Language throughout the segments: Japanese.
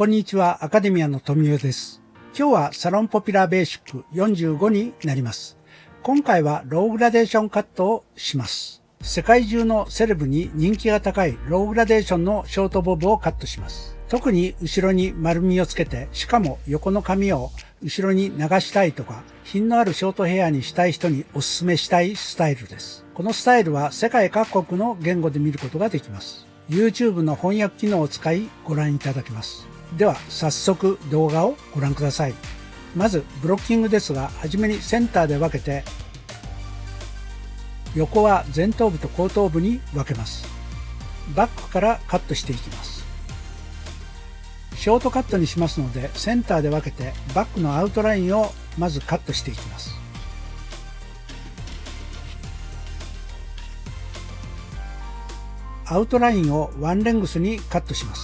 こんにちは、アカデミアの富代です。今日はサロンポピュラーベーシック45になります。今回はローグラデーションカットをします。世界中のセレブに人気が高いローグラデーションのショートボブをカットします。特に後ろに丸みをつけて、しかも横の髪を後ろに流したいとか、品のあるショートヘアにしたい人におすすめしたいスタイルです。このスタイルは世界各国の言語で見ることができます。YouTube の翻訳機能を使いご覧いただけます。では早速動画をご覧ください。まずブロッキングですが、はじめにセンターで分けて、横は前頭部と後頭部に分けます。バックからカットしていきます。ショートカットにしますので、センターで分けてバックのアウトラインをまずカットしていきます。アウトラインをワンレングスにカットします。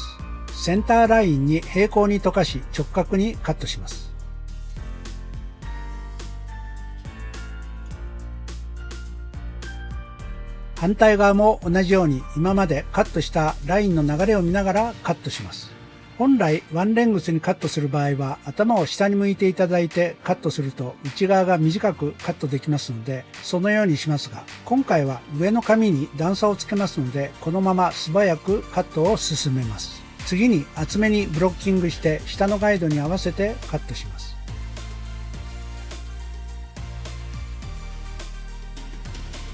センターラインに平行に溶かし直角にカットします。反対側も同じように今までカットしたラインの流れを見ながらカットします。本来ワンレングスにカットする場合は頭を下に向いていただいてカットすると内側が短くカットできますので、そのようにしますが、今回は上の髪に段差をつけますので、このまま素早くカットを進めます。次に厚めにブロッキングして下のガイドに合わせてカットします。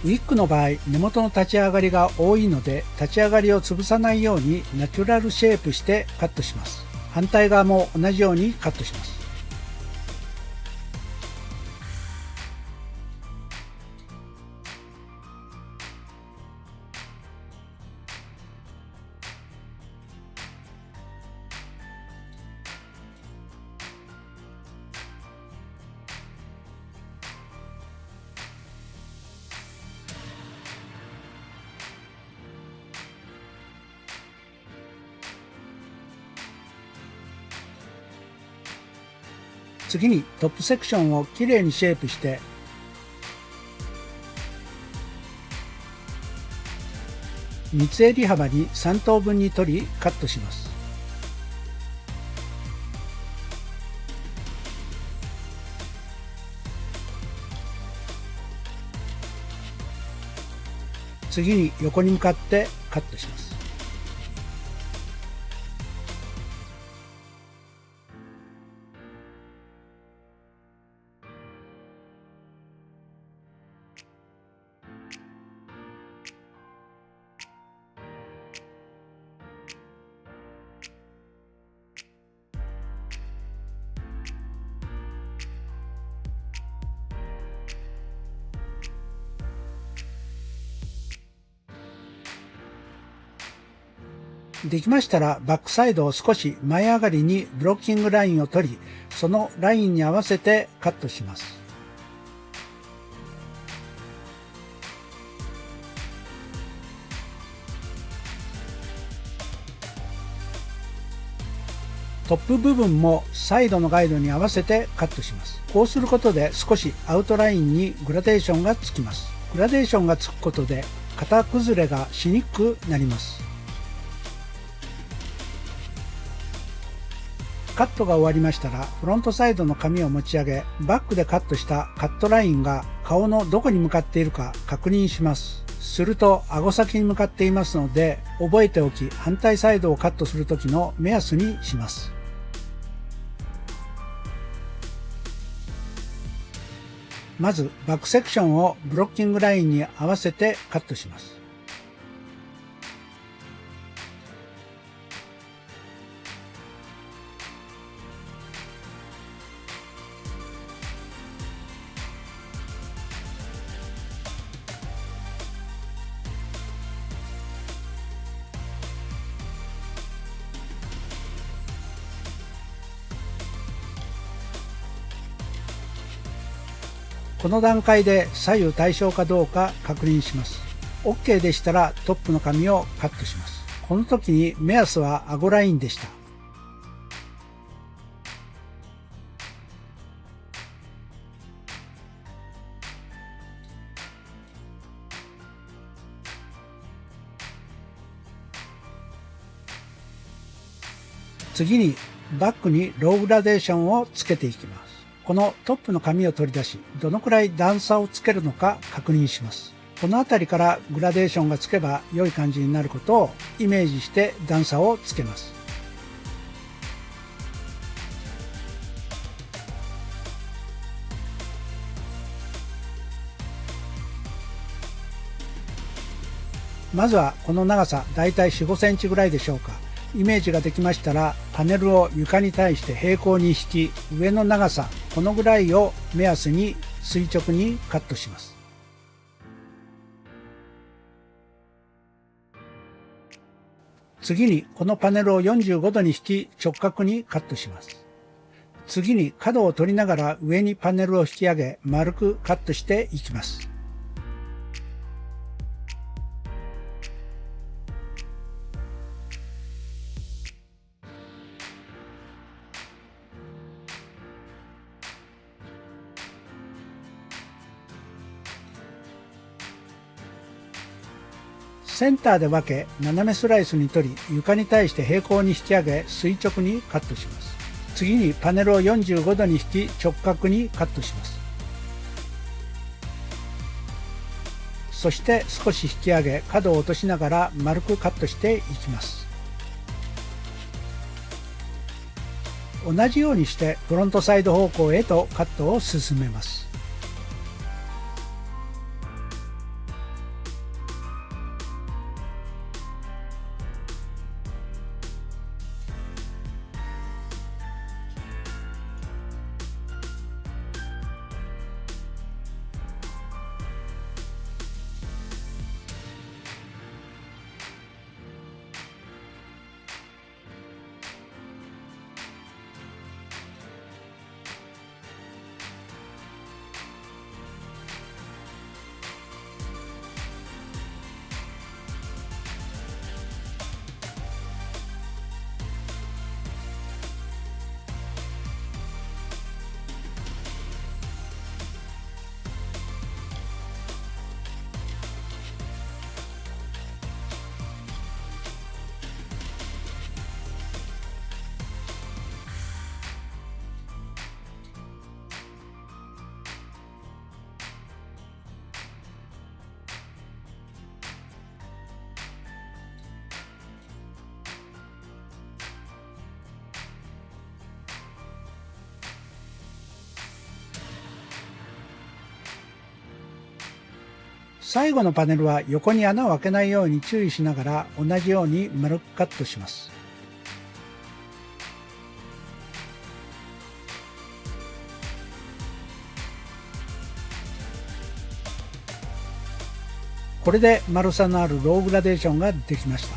ウィッグの場合、根元の立ち上がりが多いので、立ち上がりを潰さないようにナチュラルシェイプしてカットします。反対側も同じようにカットします。次にトップセクションをきれいにシェイプして三つ襟幅に3等分に取りカットします。次に横に向かってカットします。できましたらバックサイドを少し前上がりにブロッキングラインを取り、そのラインに合わせてカットします。トップ部分もサイドのガイドに合わせてカットします。こうすることで少しアウトラインにグラデーションがつきます。グラデーションがつくことで型崩れがしにくくなります。カットが終わりましたら、フロントサイドの髪を持ち上げ、バックでカットしたカットラインが顔のどこに向かっているか確認します。すると顎先に向かっていますので、覚えておき反対サイドをカットする時の目安にします。まずバックセクションをブロッキングラインに合わせてカットします。この段階で左右対称かどうか確認します。OK でしたらトップの髪をカットします。この時に目安は顎ラインでした。次にバックにローグラデーションをつけていきます。このトップの紙を取り出し、どのくらい段差をつけるのか確認します。この辺りからグラデーションがつけば良い感じになることをイメージして段差をつけます。まずはこの長さだいたい4、5センチぐらいでしょうか。イメージができましたら、パネルを床に対して平行に引き、上の長さこのぐらいを目安に垂直にカットします。次にこのパネルを45度に引き直角にカットします。次に角を取りながら上にパネルを引き上げ丸くカットしていきます。センターで分け斜めスライスに取り床に対して平行に引き上げ垂直にカットします。次にパネルを45度に引き直角にカットします。そして少し引き上げ角を落としながら丸くカットしていきます。同じようにしてフロントサイド方向へとカットを進めます。最後のパネルは横に穴を開けないように注意しながら同じように丸くカットします。これで丸さのあるローグラデーションができました。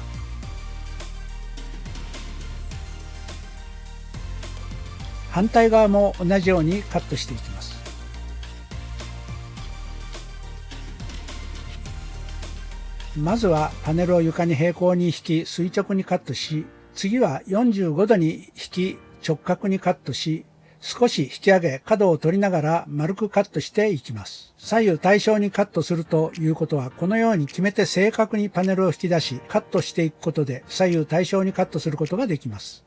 反対側も同じようにカットしていきます。まずはパネルを床に平行に引き垂直にカットし、次は45度に引き直角にカットし、少し引き上げ角を取りながら丸くカットしていきます。左右対称にカットするということは、このように決めて正確にパネルを引き出しカットしていくことで左右対称にカットすることができます。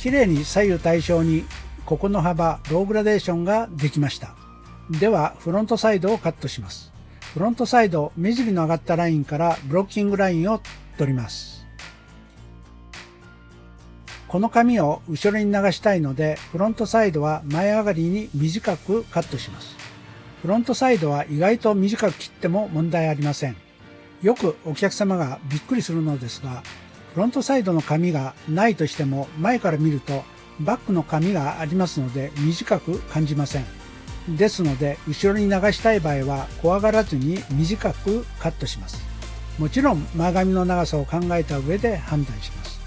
きれいに左右対称にここの幅ローグラデーションができました。ではフロントサイドをカットします。フロントサイド目尻の上がったラインからブロッキングラインを取ります。この髪を後ろに流したいのでフロントサイドは前上がりに短くカットします。フロントサイドは意外と短く切っても問題ありません。よくお客様がびっくりするのですが、フロントサイドの髪がないとしても前から見るとバックの髪がありますので短く感じません。ですので後ろに流したい場合は怖がらずに短くカットします。もちろん前髪の長さを考えた上で判断します。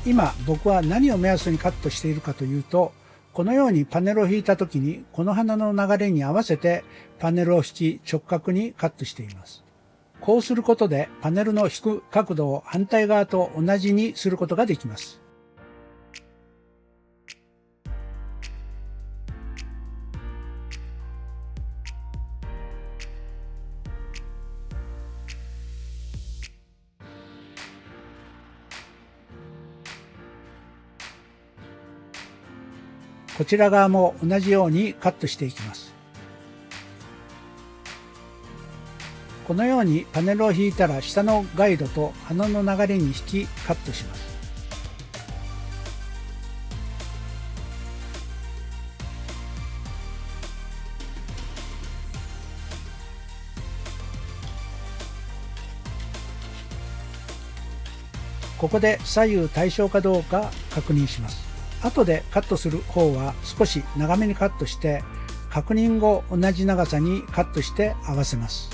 今僕は何を目安にカットしているかというと、このようにパネルを引いた時にこの花の流れに合わせてパネルを引き直角にカットしています。こうすることでパネルの引く角度を反対側と同じにすることができます。こちら側も同じようにカットしていきます。このようにパネルを引いたら下のガイドと花の流れに引きカットします。ここで左右対称かどうか確認します。後でカットする方は少し長めにカットして確認後同じ長さにカットして合わせます。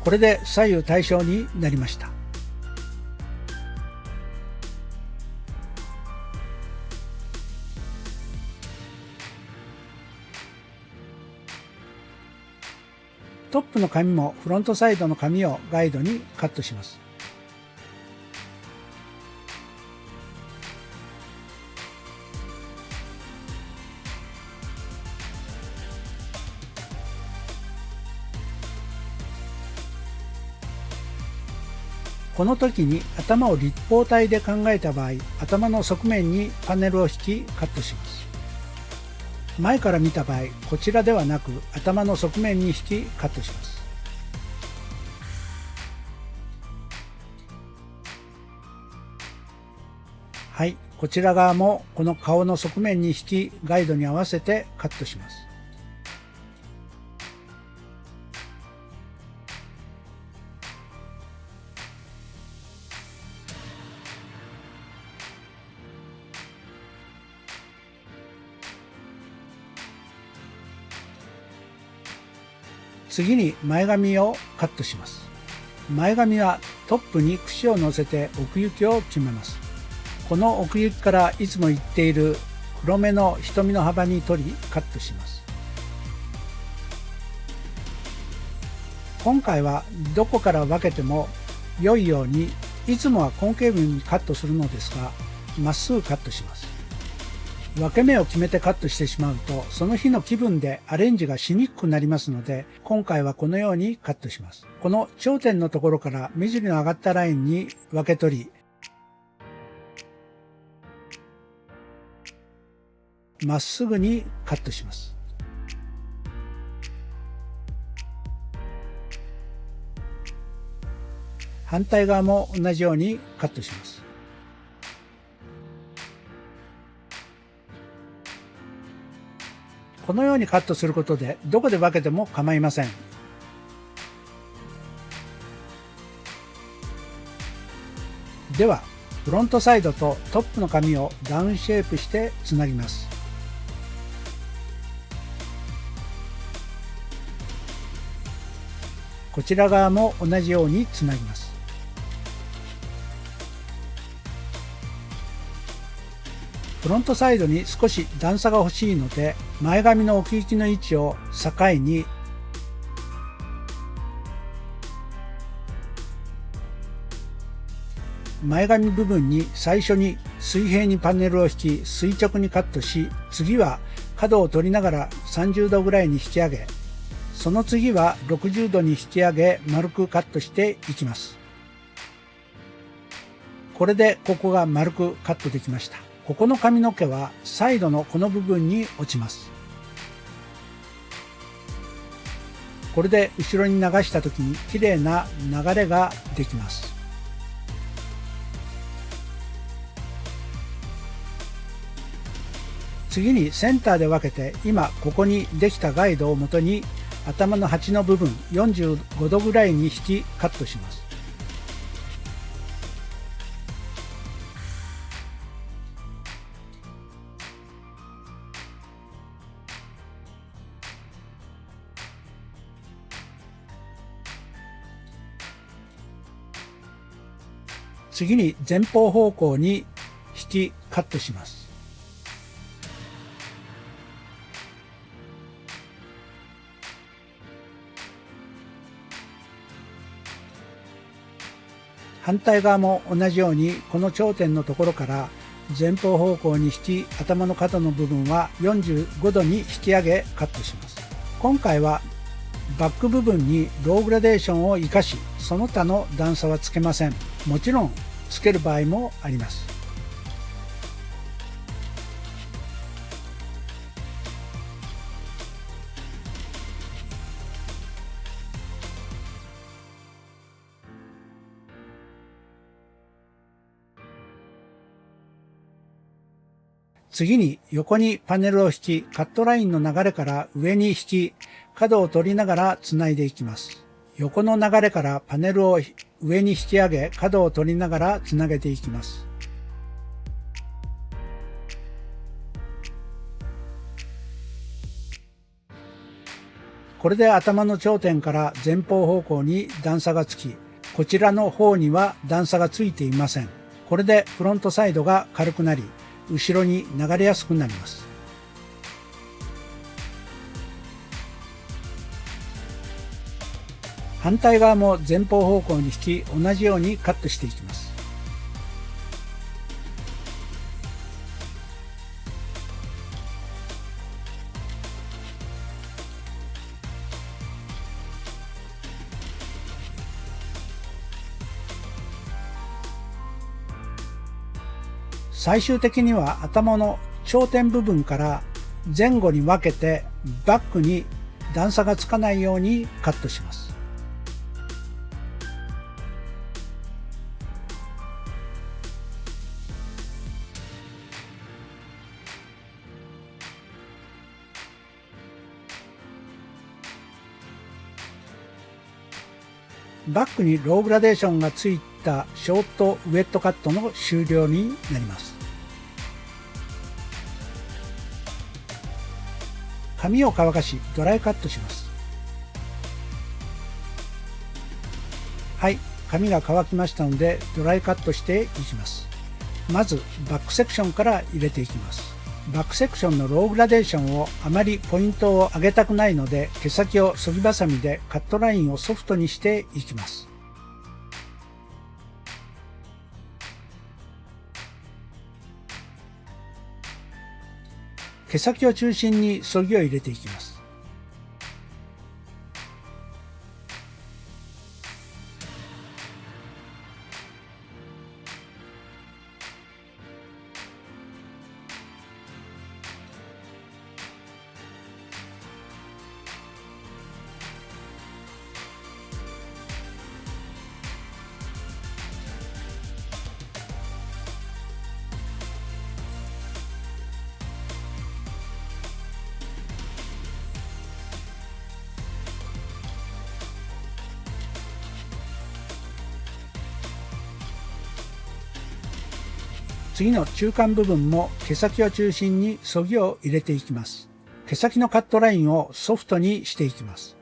これで左右対称になりました。トップの髪もフロントサイドの髪をガイドにカットします。この時に頭を立方体で考えた場合、頭の側面にパネルを引きカットします。前から見た場合、こちらではなく頭の側面に引きカットします。はい、こちら側もこの顔の側面に引きガイドに合わせてカットします。次に前髪をカットします。前髪はトップに櫛を乗せて奥行きを決めます。この奥行きからいつも言っている黒目の瞳の幅に取りカットします。今回はどこから分けても良いように、いつもはコンケーブにカットするのですが、まっすぐカットします。分け目を決めてカットしてしまうと、その日の気分でアレンジがしにくくなりますので、今回はこのようにカットします。この頂点のところから目尻の上がったラインに分け取り、まっすぐにカットします。反対側も同じようにカットします。このようにカットすることでどこで分けても構いません。ではフロントサイドとトップの髪をダウンシェイプしてつなぎます。こちら側も同じようにつなぎます。フロントサイドに少し段差が欲しいので、前髪の奥行きの位置を境に前髪部分に最初に水平にパネルを引き垂直にカットし、次は角を取りながら30度ぐらいに引き上げ、その次は60度に引き上げ丸くカットしていきます。これでここが丸くカットできました。ここの髪の毛はサイドのこの部分に落ちます。これで後ろに流した時にきれいな流れができます。次にセンターで分けて、今ここにできたガイドをもとに頭の端の部分45度ぐらいに引きカットします。次に前方方向に引きカットします。反対側も同じようにこの頂点のところから前方方向に引き、頭の角の部分は45度に引き上げカットします。今回はバック部分にローグラデーションを生かし、その他の段差はつけません。もちろんつける場合もあります。次に横にパネルを引き、カットラインの流れから上に引き、角を取りながらつないでいきます。横の流れからパネルを上に引き上げ、角を取りながらつなげていきます。これで頭の頂点から前方方向に段差がつき、こちらの方には段差がついていません。これでフロントサイドが軽くなり、後ろに流れやすくなります。反対側も前方方向に引き、同じようにカットしていきます。最終的には頭の頂点部分から前後に分けてバックに段差がつかないようにカットします。バックにローグラデーションがついたショートウェットカットの終了になります。髪を乾かしドライカットします。はい、髪が乾きましたのでドライカットしていきます。まずバックセクションから入れていきます。バックセクションのローグラデーションをあまりポイントを上げたくないので、毛先をそぎばさみでカットラインをソフトにしていきます。毛先を中心にそぎを入れていきます。次の中間部分も毛先を中心にそぎを入れていきます。毛先のカットラインをソフトにしていきます。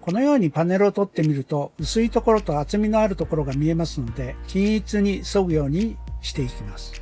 このようにパネルを取ってみると、薄いところと厚みのあるところが見えますので、均一に削ぐようにしていきます。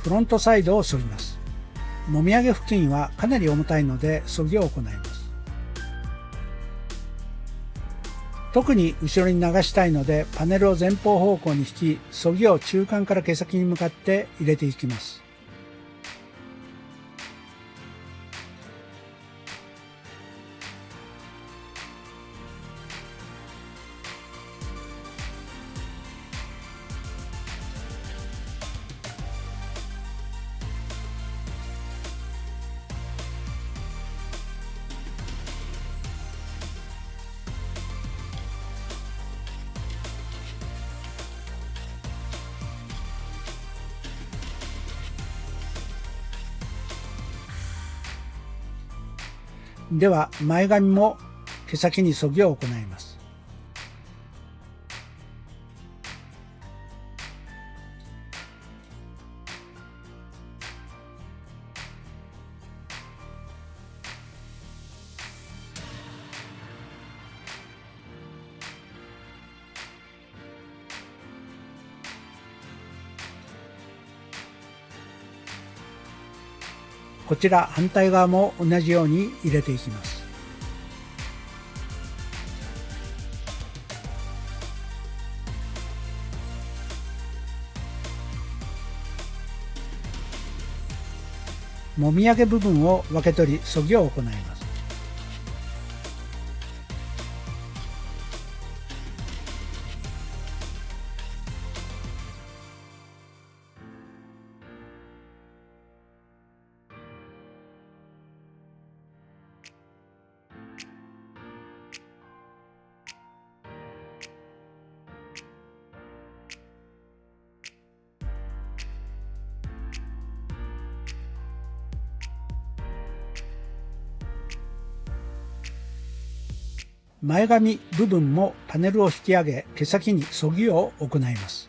フロントサイドを削ぎます。もみ上げ付近はかなり重たいので削ぎを行います。特に後ろに流したいのでパネルを前方方向に引き、削ぎを中間から毛先に向かって入れていきます。では前髪も毛先に削ぎを行います。こちら反対側も同じように入れていきます。もみあげ部分を分け取り削ぎを行います。前髪部分もパネルを引き上げ毛先に削ぎを行います。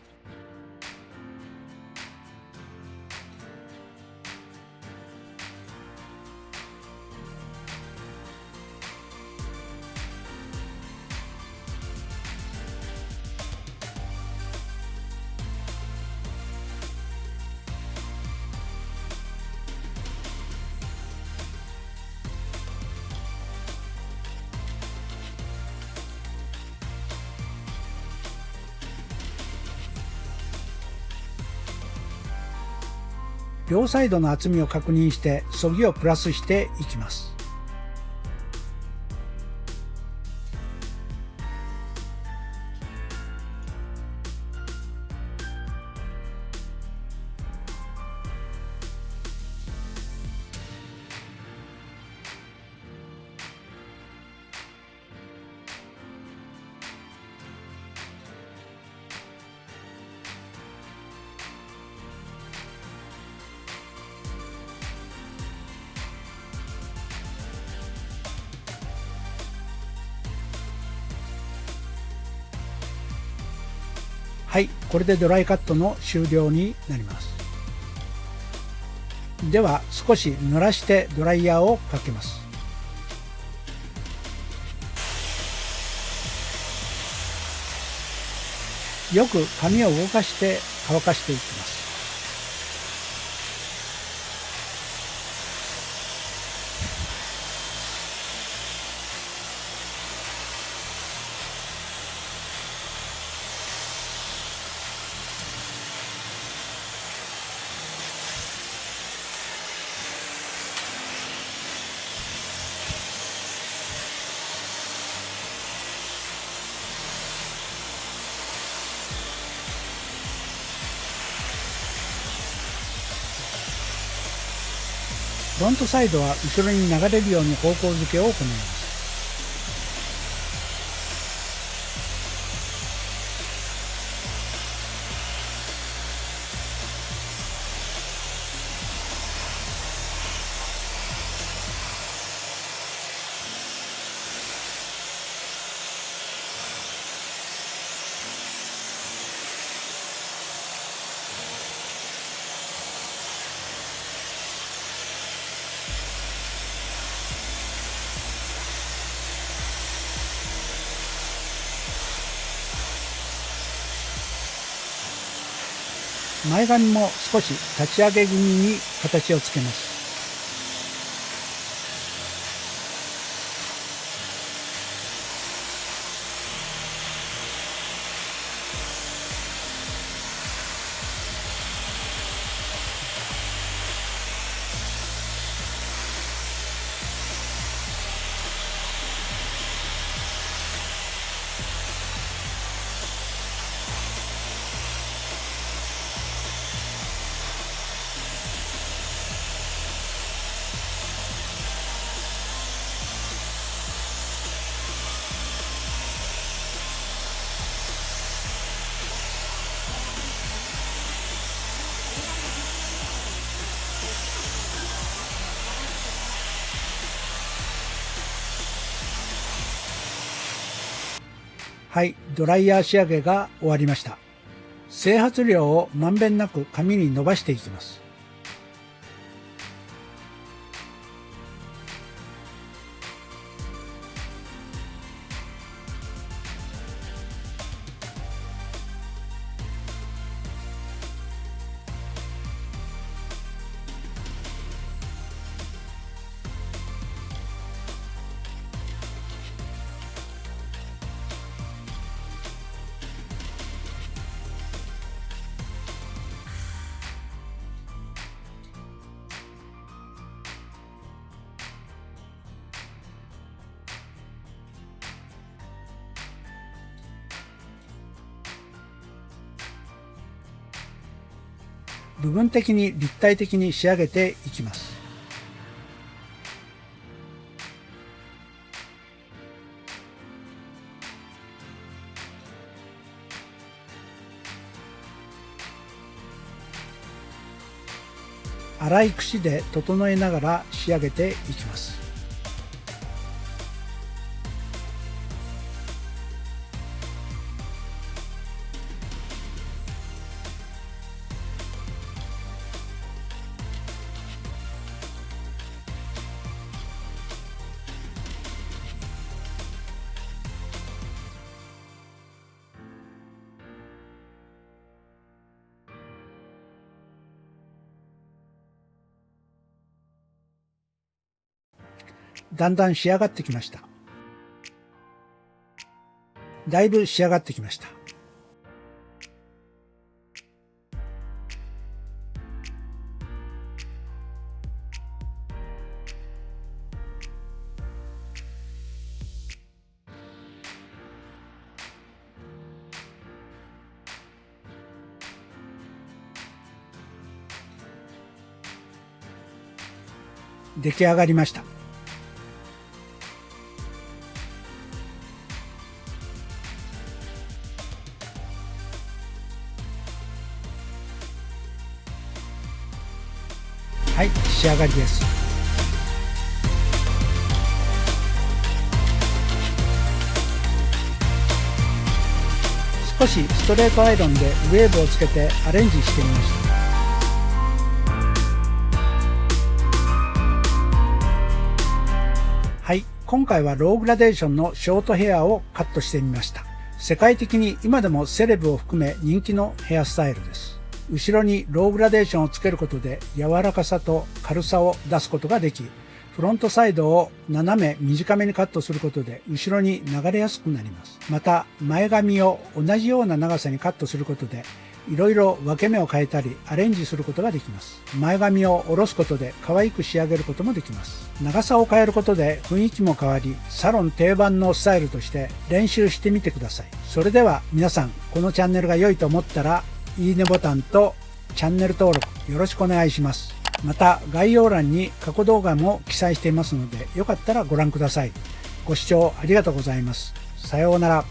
両サイドの厚みを確認して削ぎをプラスしていきます。はい、これでドライカットの終了になります。では少し濡らしてドライヤーをかけます。よく髪を動かして乾かしていきます。フロントサイドは後ろに流れるように方向付けを行います。前髪も少し立ち上げ気味に形をつけます。はい、ドライヤー仕上げが終わりました。整髪量をまんべんなく髪に伸ばしていきます。部分的に立体的に仕上げていきます。粗い櫛で整えながら仕上げていきます。だんだん仕上がってきました。だいぶ仕上がってきました。出来上がりました。はい、仕上がりです。少しストレートアイロンでウェーブをつけてアレンジしてみました。はい、今回はローグラデーションのショートヘアをカットしてみました。世界的に今でもセレブを含め人気のヘアスタイルです。後ろにローグラデーションをつけることで柔らかさと軽さを出すことができ、フロントサイドを斜め短めにカットすることで後ろに流れやすくなります。また前髪を同じような長さにカットすることでいろいろ分け目を変えたりアレンジすることができます。前髪を下ろすことで可愛く仕上げることもできます。長さを変えることで雰囲気も変わり、サロン定番のスタイルとして練習してみてください。それでは皆さん、このチャンネルが良いと思ったらいいねボタンとチャンネル登録よろしくお願いします。また概要欄に過去動画も記載していますので、よかったらご覧ください。ご視聴ありがとうございます。さようなら。